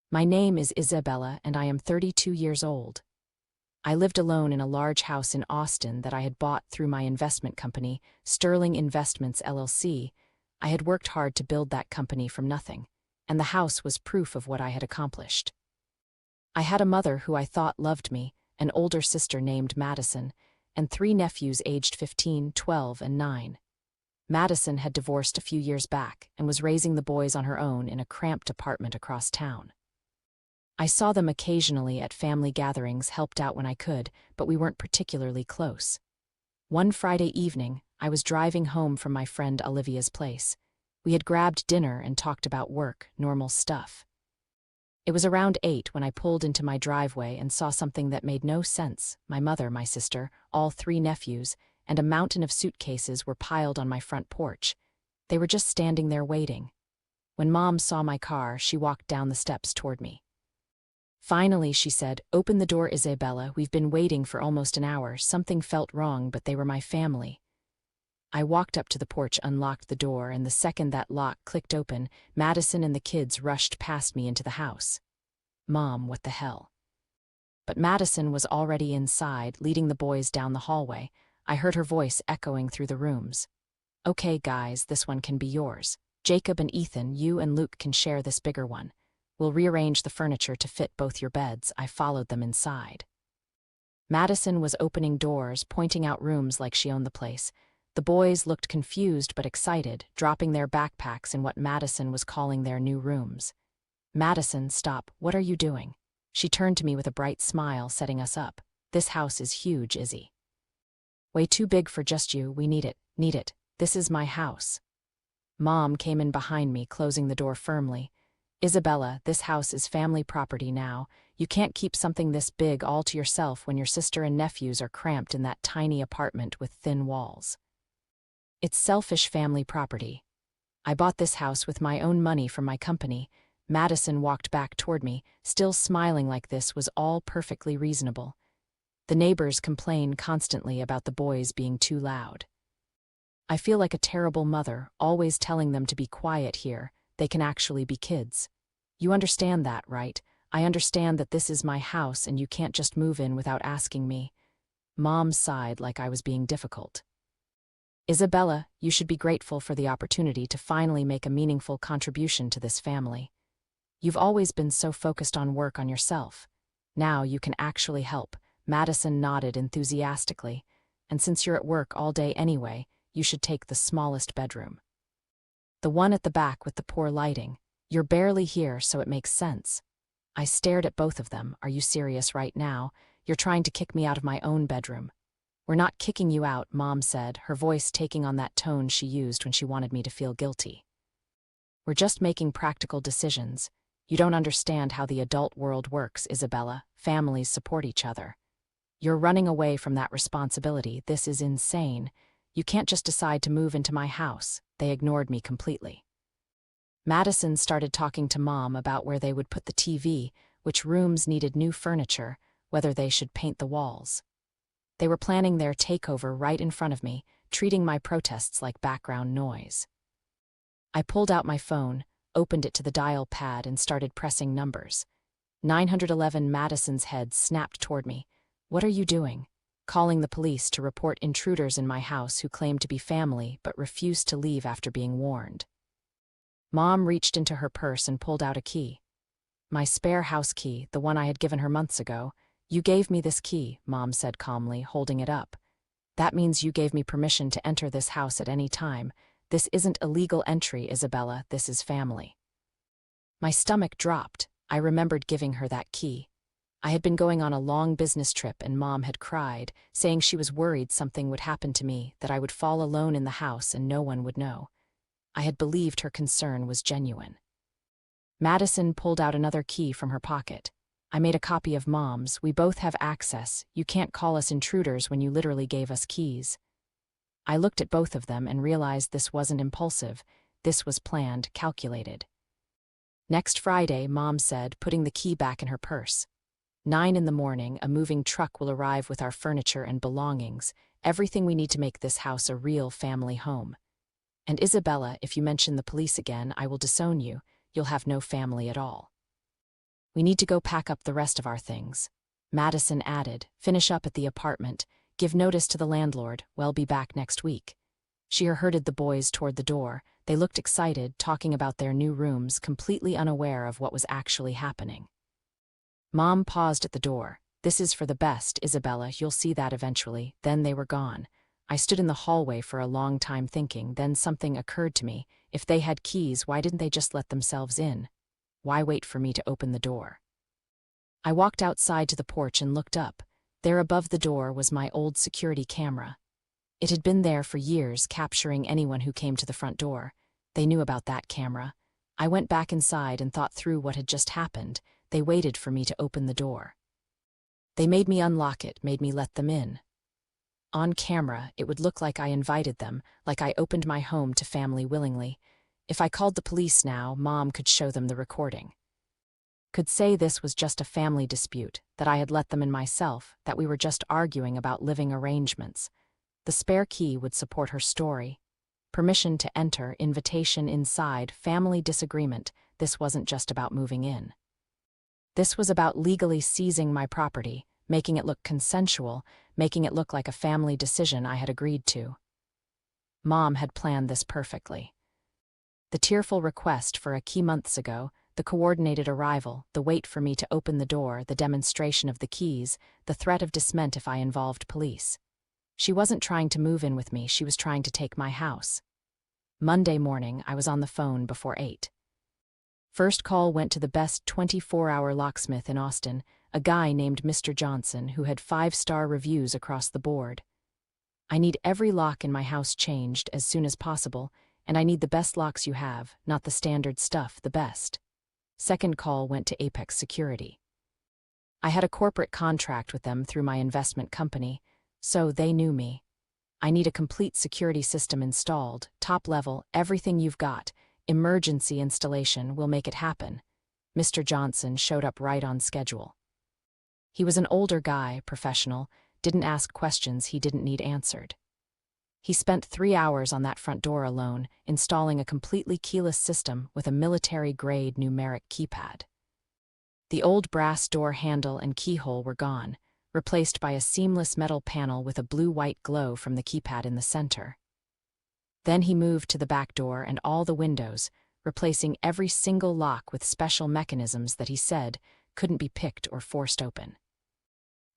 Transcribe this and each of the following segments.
My name is Isabella and I am 32 years old. I lived alone in a large house in Austin that I had bought through my investment company, Sterling Investments LLC. I had worked hard to build that company from nothing, and the house was proof of what I had accomplished. I had a mother who I thought loved me, an older sister named Madison, and 3 nephews aged 15, 12, and 9. Madison had divorced a few years back and was raising the boys on her own in a cramped apartment across town. I saw them occasionally at family gatherings, helped out when I could, but we weren't particularly close. One Friday evening, I was driving home from my friend Olivia's place. We had grabbed dinner and talked about work, normal stuff. It was around 8 when I pulled into my driveway and saw something that made no sense. My mother, my sister, all 3 nephews, and a mountain of suitcases were piled on my front porch. They were just standing there waiting. When Mom saw my car, she walked down the steps toward me. Finally, she said, "Open the door, Isabella. We've been waiting for almost an hour. Something felt wrong, but they were my family." I walked up to the porch, unlocked the door, and the second that lock clicked open, Madison and the kids rushed past me into the house. "Mom, what the hell?" But Madison was already inside, leading the boys down the hallway. I heard her voice echoing through the rooms. "Okay, guys, this one can be yours. Jacob and Ethan, you and Luke can share this bigger one. We'll rearrange the furniture to fit both your beds." I followed them inside. Madison was opening doors, pointing out rooms like she owned the place. The boys looked confused but excited, dropping their backpacks in what Madison was calling their new rooms. "Madison, stop. What are you doing?" She turned to me with a bright smile, setting us up. "This house is huge, Izzy. Way too big for just you. We need it. Need it. This is my house." Mom came in behind me, closing the door firmly. "Isabella, this house is family property now. You can't keep something this big all to yourself when your sister and nephews are cramped in that tiny apartment with thin walls. It's selfish family property. I bought this house with my own money from my company." Madison walked back toward me, still smiling like this was all perfectly reasonable. "The neighbors complain constantly about the boys being too loud. I feel like a terrible mother, always telling them to be quiet here. They can actually be kids. You understand that, right? I understand that this is my house and you can't just move in without asking me." Mom sighed like I was being difficult. "Isabella, you should be grateful for the opportunity to finally make a meaningful contribution to this family. You've always been so focused on work on yourself. Now you can actually help." Madison nodded enthusiastically. "And since you're at work all day anyway, you should take the smallest bedroom. The one at the back with the poor lighting. You're barely here, so it makes sense." I stared at both of them. "Are you serious right now? You're trying to kick me out of my own bedroom." "We're not kicking you out," Mom said, her voice taking on that tone she used when she wanted me to feel guilty. "We're just making practical decisions. You don't understand how the adult world works, Isabella. Families support each other. You're running away from that responsibility. This is insane. You can't just decide to move into my house." They ignored me completely. Madison started talking to Mom about where they would put the TV, which rooms needed new furniture, whether they should paint the walls. They were planning their takeover right in front of me, treating my protests like background noise. I pulled out my phone, opened it to the dial pad, and started pressing numbers. 911. Madison's head snapped toward me. "What are you doing?" "Calling the police to report intruders in my house who claimed to be family but refused to leave after being warned." Mom reached into her purse and pulled out a key. "My spare house key, the one I had given her months ago. You gave me this key," Mom said calmly, holding it up. "That means you gave me permission to enter this house at any time. This isn't illegal entry, Isabella. This is family." My stomach dropped. I remembered giving her that key. I had been going on a long business trip and Mom had cried, saying she was worried something would happen to me, that I would fall alone in the house and no one would know. I had believed her concern was genuine. Madison pulled out another key from her pocket. "I made a copy of Mom's. We both have access. You can't call us intruders when you literally gave us keys." I looked at both of them and realized this wasn't impulsive. This was planned, calculated. "Next Friday," Mom said, putting the key back in her purse. 9 in the morning, a moving truck will arrive with our furniture and belongings, everything we need to make this house a real family home. And Isabella, if you mention the police again, I will disown you. You'll have no family at all." We need to go pack up the rest of our things. Madison added, finish up at the apartment, give notice to the landlord, we'll be back next week. She herded the boys toward the door. They looked excited, talking about their new rooms, completely unaware of what was actually happening. Mom paused at the door. This is for the best, Isabella, you'll see that eventually. Then they were gone. I stood in the hallway for a long time thinking, then something occurred to me. If they had keys, why didn't they just let themselves in? Why wait for me to open the door? I walked outside to the porch and looked up. There above the door was my old security camera. It had been there for years, capturing anyone who came to the front door. They knew about that camera. I went back inside and thought through what had just happened. They waited for me to open the door. They made me unlock it, made me let them in. On camera, it would look like I invited them, like I opened my home to family willingly. If I called the police now, Mom could show them the recording. Could say this was just a family dispute, that I had let them in myself, that we were just arguing about living arrangements. The spare key would support her story. Permission to enter, invitation inside, family disagreement. This wasn't just about moving in. This was about legally seizing my property, making it look consensual, making it look like a family decision I had agreed to. Mom had planned this perfectly. The tearful request for a key months ago, the coordinated arrival, the wait for me to open the door, the demonstration of the keys, the threat of dismissal if I involved police. She wasn't trying to move in with me, she was trying to take my house. Monday morning, I was on the phone before 8. First call went to the best 24-hour locksmith in Austin, a guy named Mr. Johnson who had 5-star reviews across the board. I need every lock in my house changed as soon as possible, and I need the best locks you have, not the standard stuff, the best. Second call went to Apex Security. I had a corporate contract with them through my investment company, so they knew me. I need a complete security system installed, top level, everything you've got. Emergency installation will make it happen. Mr. Johnson showed up right on schedule. He was an older guy, professional, didn't ask questions he didn't need answered. He spent 3 hours on that front door alone, installing a completely keyless system with a military-grade numeric keypad. The old brass door handle and keyhole were gone, replaced by a seamless metal panel with a blue-white glow from the keypad in the center. Then he moved to the back door and all the windows, replacing every single lock with special mechanisms that he said couldn't be picked or forced open.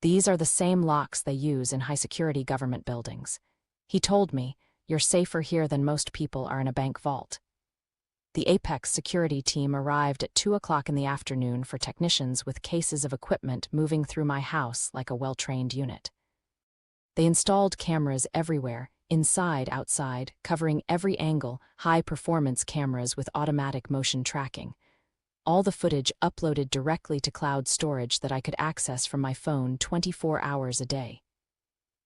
These are the same locks they use in high-security government buildings. He told me, you're safer here than most people are in a bank vault. The Apex security team arrived at 2 o'clock in the afternoon for technicians with cases of equipment moving through my house like a well-trained unit. They installed cameras everywhere, inside, outside, covering every angle, high-performance cameras with automatic motion tracking. All the footage uploaded directly to cloud storage that I could access from my phone 24 hours a day.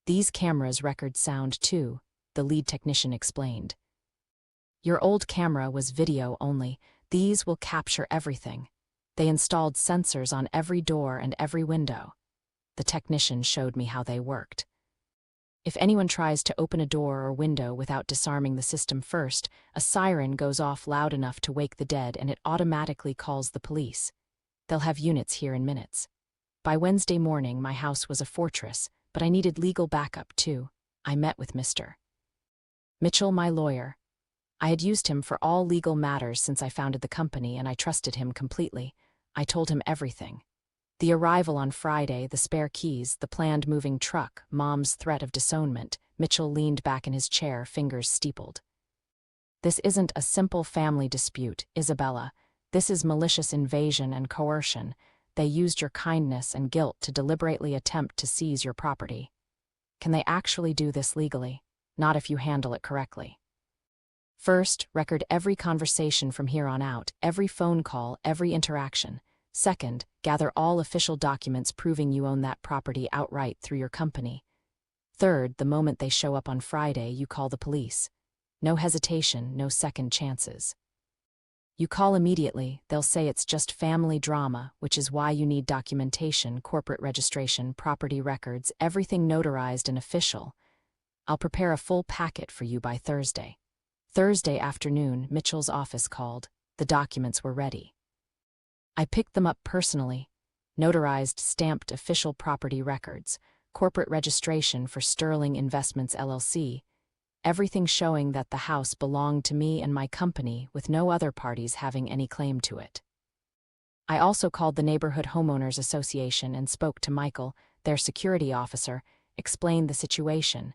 These cameras record sound too, the lead technician explained. Your old camera was video only. These will capture everything. They installed sensors on every door and every window. The technician showed me how they worked. If anyone tries to open a door or window without disarming the system first, a siren goes off loud enough to wake the dead and it automatically calls the police. They'll have units here in minutes. By Wednesday morning, my house was a fortress, but I needed legal backup too. I met with Mr. Mitchell, my lawyer. I had used him for all legal matters since I founded the company, and I trusted him completely. I told him everything. The arrival on Friday, the spare keys, the planned moving truck, Mom's threat of disownment. Mitchell leaned back in his chair, fingers steepled. This isn't a simple family dispute, Isabella. This is malicious invasion and coercion. They used your kindness and guilt to deliberately attempt to seize your property. Can they actually do this legally? Not if you handle it correctly. First, record every conversation from here on out, every phone call, every interaction. Second, gather all official documents proving you own that property outright through your company. Third, the moment they show up on Friday, you call the police. No hesitation, no second chances. You call immediately, they'll say it's just family drama, which is why you need documentation, corporate registration, property records, everything notarized and official. I'll prepare a full packet for you by Thursday. Thursday afternoon, Mitchell's office called. The documents were ready. I picked them up personally. Notarized, stamped official property records, corporate registration for Sterling Investments LLC, everything showing that the house belonged to me and my company with no other parties having any claim to it. I also called the Neighborhood Homeowners Association and spoke to Michael, their security officer, explained the situation,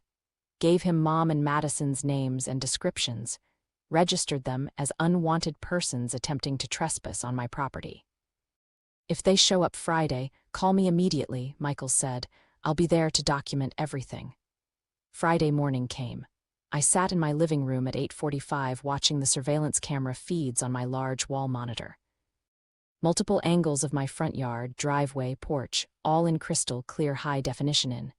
gave him Mom and Madison's names and descriptions, registered them as unwanted persons attempting to trespass on my property. "If they show up Friday, call me immediately," Michael said. "I'll be there to document everything." Friday morning came. I sat in my living room at 8:45 watching the surveillance camera feeds on my large wall monitor. Multiple angles of my front yard, driveway, porch, all in crystal clear high definition.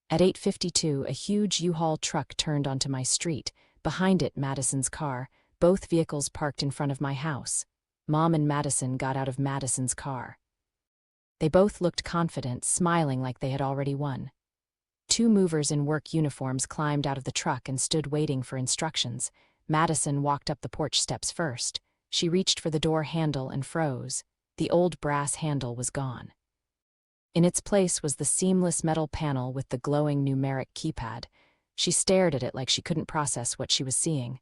At 8:52, a huge U-Haul truck turned onto my street, behind it Madison's car, both vehicles parked in front of my house. Mom and Madison got out of Madison's car. They both looked confident, smiling like they had already won. Two movers in work uniforms climbed out of the truck and stood waiting for instructions. Madison walked up the porch steps first. She reached for the door handle and froze. The old brass handle was gone. In its place was the seamless metal panel with the glowing numeric keypad. She stared at it like she couldn't process what she was seeing.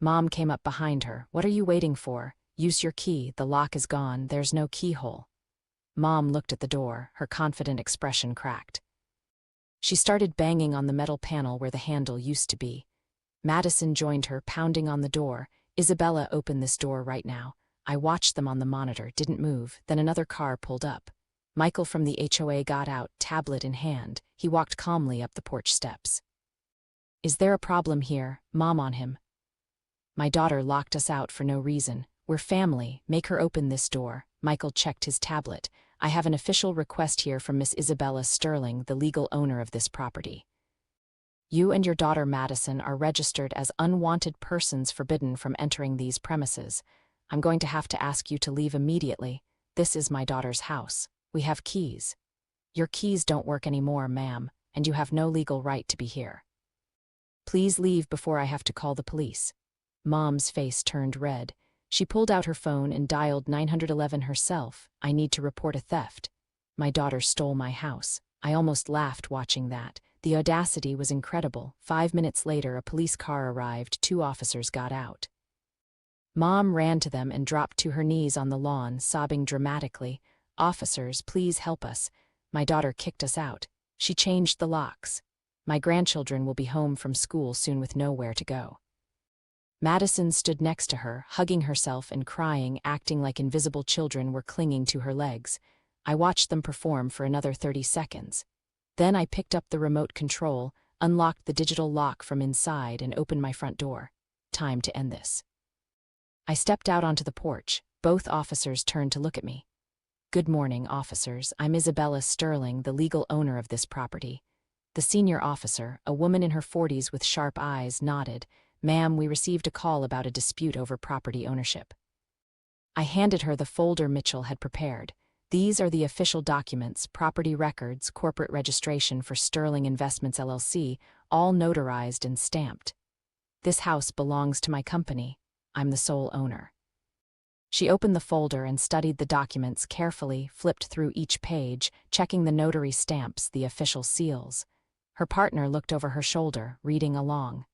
Mom came up behind her. "What are you waiting for? Use your key. The lock is gone. There's no keyhole." Mom looked at the door, her confident expression cracked. She started banging on the metal panel where the handle used to be. Madison joined her, pounding on the door. "Isabella, open this door right now." I watched them on the monitor, didn't move. Then another car pulled up. Michael from the HOA got out, tablet in hand. He walked calmly up the porch steps. "Is there a problem here?" Mom on him. "My daughter locked us out for no reason. We're family. Make her open this door." Michael checked his tablet. "I have an official request here from Miss Isabella Sterling, the legal owner of this property. You and your daughter Madison are registered as unwanted persons forbidden from entering these premises. I'm going to have to ask you to leave immediately. This is my daughter's house. We have keys. Your keys don't work anymore, ma'am, and you have no legal right to be here. Please leave before I have to call the police." Mom's face turned red. She pulled out her phone and dialed 911 herself. "I need to report a theft. My daughter stole my house." I almost laughed watching that. The audacity was incredible. 5 minutes later, a police car arrived. 2 officers got out. Mom ran to them and dropped to her knees on the lawn, sobbing dramatically. "Officers, please help us. My daughter kicked us out. She changed the locks. My grandchildren will be home from school soon with nowhere to go." Madison stood next to her, hugging herself and crying, acting like invisible children were clinging to her legs. I watched them perform for another 30 seconds. Then I picked up the remote control, unlocked the digital lock from inside, and opened my front door. Time to end this. I stepped out onto the porch. Both officers turned to look at me. "Good morning, officers. I'm Isabella Sterling, the legal owner of this property." The senior officer, a woman in her 40s with sharp eyes, nodded. "Ma'am, we received a call about a dispute over property ownership." I handed her the folder Mitchell had prepared. "These are the official documents, property records, corporate registration for Sterling Investments LLC, all notarized and stamped. This house belongs to my company. I'm the sole owner." She opened the folder and studied the documents carefully, flipped through each page, checking the notary stamps, the official seals. Her partner looked over her shoulder, reading along.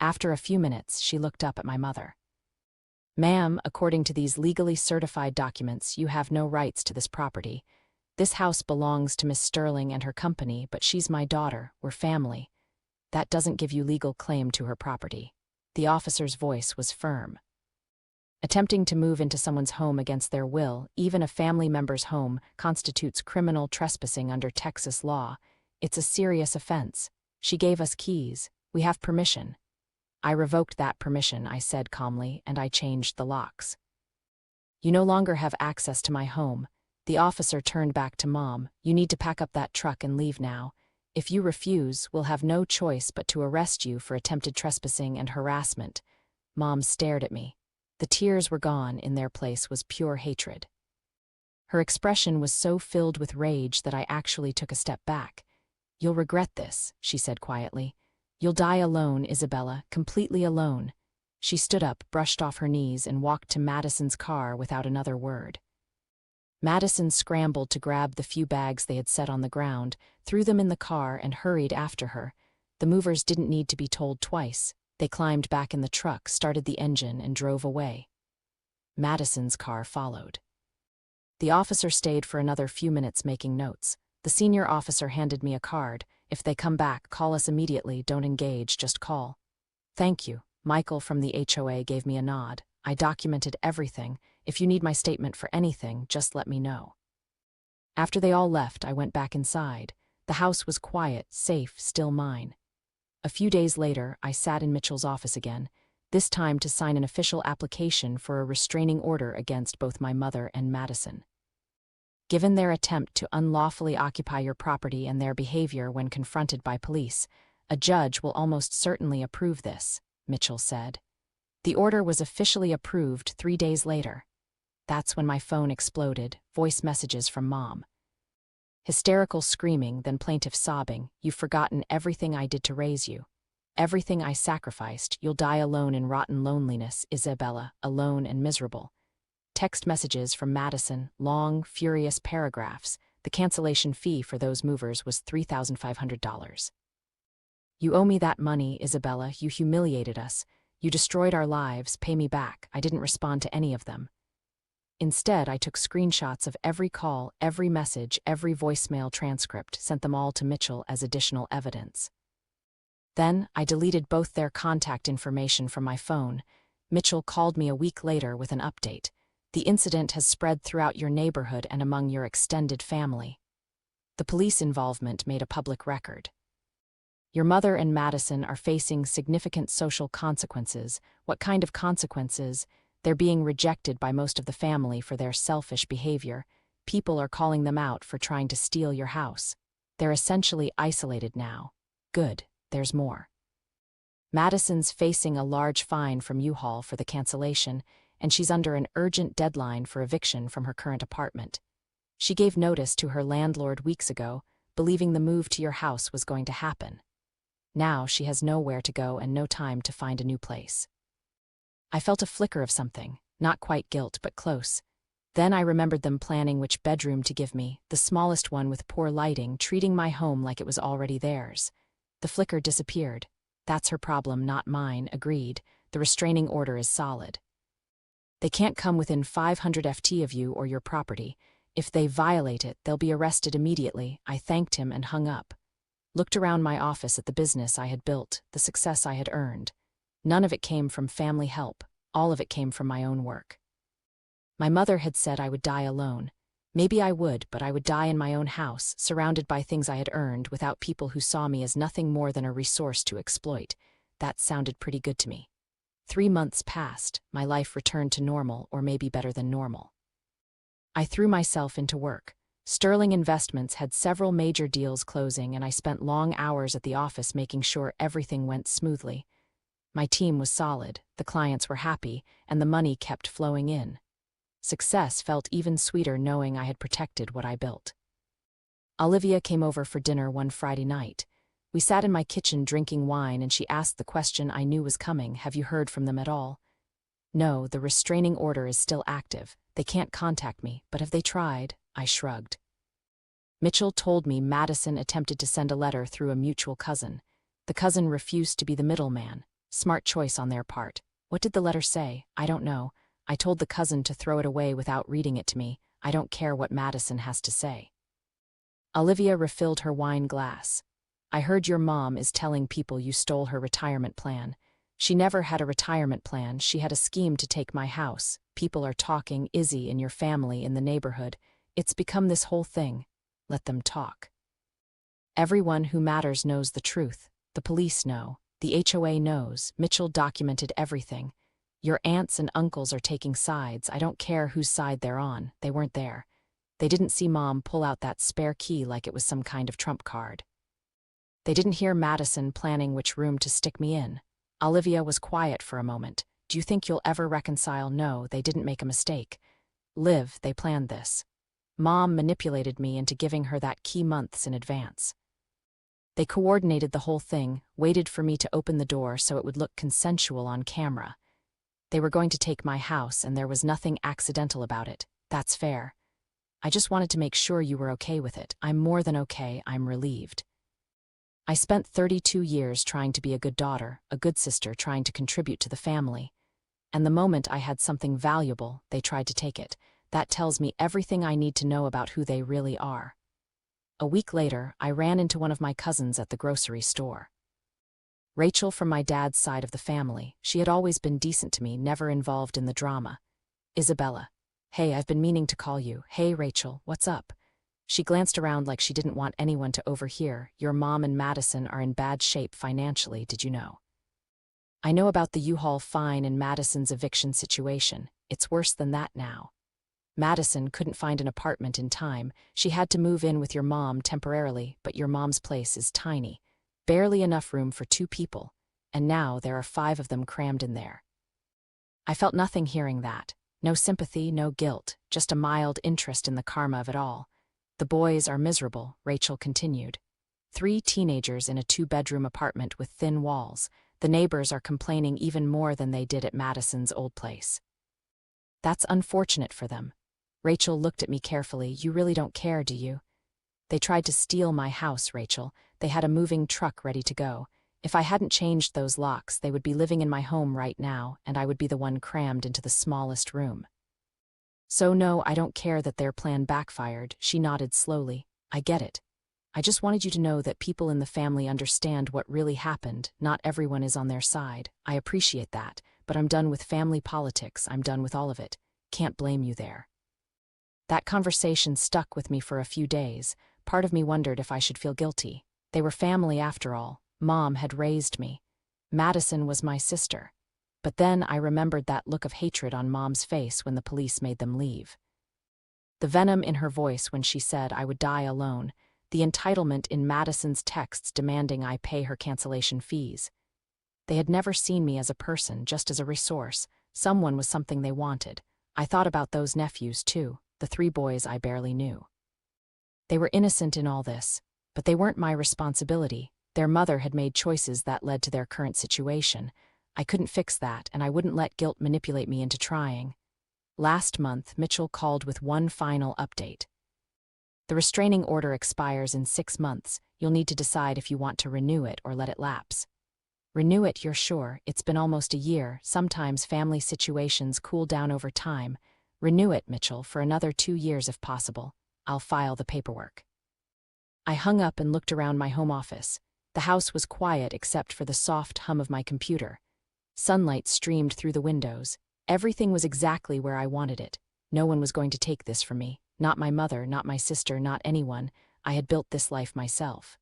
After a few minutes, she looked up at my mother. "Ma'am, according to these legally certified documents, you have no rights to this property. This house belongs to Miss Sterling and her company, but she's my daughter. We're family. That doesn't give you legal claim to her property." The officer's voice was firm. Attempting to move into someone's home against their will, even a family member's home, constitutes criminal trespassing under Texas law. It's a serious offense. She gave us keys. We have permission. "I revoked that permission," I said calmly, "and I changed the locks. You no longer have access to my home." The officer turned back to Mom. "You need to pack up that truck and leave now. If you refuse, we'll have no choice but to arrest you for attempted trespassing and harassment." Mom stared at me. The tears were gone. In their place was pure hatred. Her expression was so filled with rage that I actually took a step back. "You'll regret this," she said quietly. "You'll die alone, Isabella, completely alone." She stood up, brushed off her knees, and walked to Madison's car without another word. Madison scrambled to grab the few bags they had set on the ground, threw them in the car, and hurried after her. The movers didn't need to be told twice. They climbed back in the truck, started the engine, and drove away. Madison's car followed. The officer stayed for another few minutes making notes. The senior officer handed me a card. If they come back, call us immediately. Don't engage, just call. Thank you. Michael from the HOA gave me a nod. I documented everything. If you need my statement for anything, just let me know. After they all left, I went back inside. The house was quiet, safe, still mine. A few days later, I sat in Mitchell's office again, this time to sign an official application for a restraining order against both my mother and Madison. Given their attempt to unlawfully occupy your property and their behavior when confronted by police, a judge will almost certainly approve this, Mitchell said. The order was officially approved 3 days later. That's when my phone exploded, voice messages from Mom. Hysterical screaming, then plaintive sobbing. You've forgotten everything I did to raise you. Everything I sacrificed. You'll die alone in rotten loneliness, Isabella, alone and miserable. Text messages from Madison, long, furious paragraphs. The cancellation fee for those movers was $3,500. You owe me that money, Isabella. You humiliated us. You destroyed our lives. Pay me back. I didn't respond to any of them. Instead, I took screenshots of every call, every message, every voicemail transcript, sent them all to Mitchell as additional evidence. Then, I deleted both their contact information from my phone. Mitchell called me a week later with an update. The incident has spread throughout your neighborhood and among your extended family. The police involvement made a public record. Your mother and Madison are facing significant social consequences. What kind of consequences? They're being rejected by most of the family for their selfish behavior. People are calling them out for trying to steal your house. They're essentially isolated now. Good, there's more. Madison's facing a large fine from U-Haul for the cancellation, and she's under an urgent deadline for eviction from her current apartment. She gave notice to her landlord weeks ago, believing the move to your house was going to happen. Now she has nowhere to go and no time to find a new place. I felt a flicker of something, not quite guilt, but close. Then I remembered them planning which bedroom to give me, the smallest one with poor lighting, treating my home like it was already theirs. The flicker disappeared. That's her problem, not mine, agreed. The restraining order is solid. They can't come within 500 FT of you or your property. If they violate it, they'll be arrested immediately. I thanked him and hung up. Looked around my office at the business I had built, the success I had earned. None of it came from family help. All of it came from my own work. My mother had said I would die alone. Maybe I would, but I would die in my own house, surrounded by things I had earned, without people who saw me as nothing more than a resource to exploit. That sounded pretty good to me. 3 months passed, my life returned to normal, or maybe better than normal. I threw myself into work. Sterling Investments had several major deals closing, and I spent long hours at the office making sure everything went smoothly. My team was solid, the clients were happy, and the money kept flowing in. Success felt even sweeter knowing I had protected what I built. Olivia came over for dinner one Friday night. We sat in my kitchen drinking wine, and she asked the question I knew was coming: have you heard from them at all? No, the restraining order is still active. They can't contact me, but have they tried? I shrugged. Mitchell told me Madison attempted to send a letter through a mutual cousin. The cousin refused to be the middleman. Smart choice on their part. What did the letter say? I don't know. I told the cousin to throw it away without reading it to me. I don't care what Madison has to say. Olivia refilled her wine glass. I heard your mom is telling people you stole her retirement plan. She never had a retirement plan. She had a scheme to take my house. People are talking Izzy in your family, in the neighborhood. It's become this whole thing. Let them talk. Everyone who matters knows the truth. The police know. The HOA knows. Mitchell documented everything. Your aunts and uncles are taking sides. I don't care whose side they're on. They weren't there. They didn't see Mom pull out that spare key like it was some kind of trump card. They didn't hear Madison planning which room to stick me in. Olivia was quiet for a moment. Do you think you'll ever reconcile? No, they didn't make a mistake. Liv, they planned this. Mom manipulated me into giving her that key months in advance. They coordinated the whole thing, waited for me to open the door so it would look consensual on camera. They were going to take my house, and there was nothing accidental about it. That's fair. I just wanted to make sure you were okay with it. I'm more than okay, I'm relieved. I spent 32 years trying to be a good daughter, a good sister, trying to contribute to the family. And the moment I had something valuable, they tried to take it. That tells me everything I need to know about who they really are. A week later, I ran into one of my cousins at the grocery store. Rachel from my dad's side of the family. She had always been decent to me, never involved in the drama. Isabella. Hey, I've been meaning to call you. Hey, Rachel, what's up? She glanced around like she didn't want anyone to overhear. Your mom and Madison are in bad shape financially, did you know? I know about the U-Haul fine and Madison's eviction situation. It's worse than that now. Madison couldn't find an apartment in time. She had to move in with your mom temporarily, but your mom's place is tiny. Barely enough room for 2 people, and now there are 5 of them crammed in there. I felt nothing hearing that. No sympathy, no guilt, just a mild interest in the karma of it all. The boys are miserable, Rachel continued. 3 teenagers in a 2-bedroom apartment with thin walls. The neighbors are complaining even more than they did at Madison's old place. That's unfortunate for them. Rachel looked at me carefully. You really don't care, do you? They tried to steal my house, Rachel. They had a moving truck ready to go. If I hadn't changed those locks, they would be living in my home right now, and I would be the one crammed into the smallest room. So no, I don't care that their plan backfired, she nodded slowly. I get it. I just wanted you to know that people in the family understand what really happened. Not everyone is on their side. I appreciate that, but I'm done with family politics. I'm done with all of it. Can't blame you there. That conversation stuck with me for a few days. Part of me wondered if I should feel guilty. They were family after all. Mom had raised me. Madison was my sister. But then I remembered that look of hatred on Mom's face when the police made them leave. The venom in her voice when she said I would die alone. The entitlement in Madison's texts demanding I pay her cancellation fees. They had never seen me as a person, just as a resource. Someone was something they wanted. I thought about those nephews, too, the 3 boys I barely knew. They were innocent in all this, but they weren't my responsibility. Their mother had made choices that led to their current situation. I couldn't fix that, and I wouldn't let guilt manipulate me into trying. Last month, Mitchell called with one final update. The restraining order expires in 6 months. You'll need to decide if you want to renew it or let it lapse. Renew it, you're sure. It's been almost a year. Sometimes family situations cool down over time. Renew it, Mitchell, for another 2 years if possible. I'll file the paperwork. I hung up and looked around my home office. The house was quiet except for the soft hum of my computer. Sunlight streamed through the windows. Everything was exactly where I wanted it. No one was going to take this from me. Not my mother, not my sister, not anyone. I had built this life myself.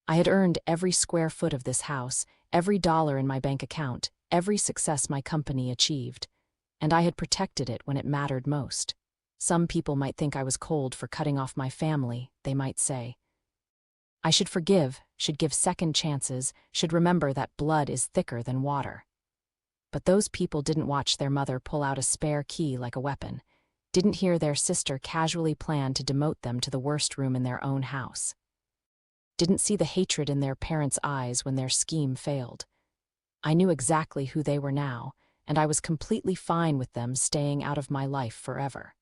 I had earned every square foot of this house, every dollar in my bank account, every success my company achieved. And I had protected it when it mattered most. Some people might think I was cold for cutting off my family, they might say. I should forgive, should give second chances, should remember that blood is thicker than water. But those people didn't watch their mother pull out a spare key like a weapon, didn't hear their sister casually plan to demote them to the worst room in their own house. Didn't see the hatred in their parents' eyes when their scheme failed. I knew exactly who they were now, and I was completely fine with them staying out of my life forever.